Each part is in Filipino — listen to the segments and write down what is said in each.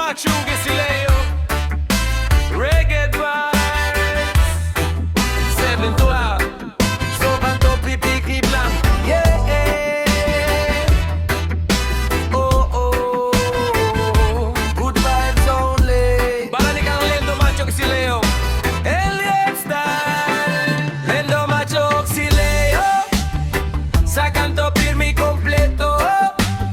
macho que si LEYO. Reggae vibes 7-12. So canto pipikip lang. Yeah. Oh, oh. Good vibes only. Balanik ang LINDO macho que si LEYO. Alien style. LINDO macho que si LEYO. Sa kanto pirmi kompleto.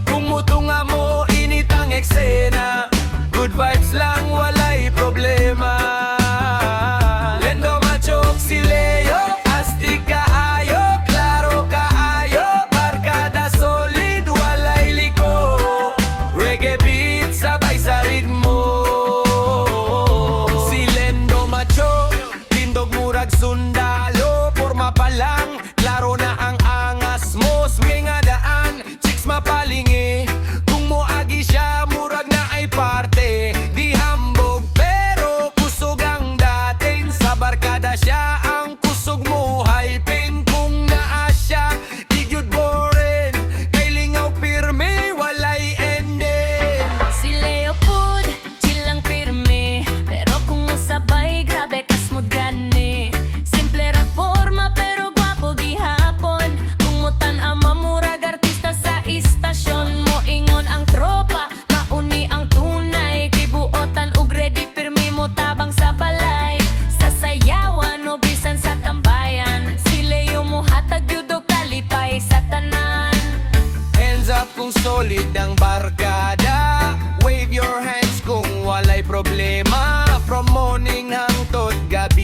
Kumutunga mo init ang eksena. Good vibes lang, walay problema. LINDO macho si LEYO. Astig kaayo, klaro kaayo. Barkada solid, walay liko. Reggae beat, sabay sa ritmo. Si LINDO macho, tindog murag sundalo. Porma pa lang, klaro na ang angas mo. Swing nga daan, chicks mapalingi. Kung moagi siya, murag na ay parte. Di hambog pero kusog ang dating. Sa barkada siya ang kusog mo. Hyping kung naa siya, di gyud boring. Kay lingaw pirmi, walay ending. Si LEYO pod, chill lang pirmi. Pero kung masabay, grabe kasmod gani. Simple ra forma pero gwapo gihapon. Kung mutan ang mamurag artista sa istasyon mo. Ingon ang tropa, mauni ang tunay. Kibuotan ug ready pirmi mo tabang sa balay. Sa sayawan o bisan sa tambayan. Si LEYO mo hatag yun o kalipay sa tanan. Hands up kung solid ang barkada. Wave your hands kung walay problema. From morning hangtod gabi.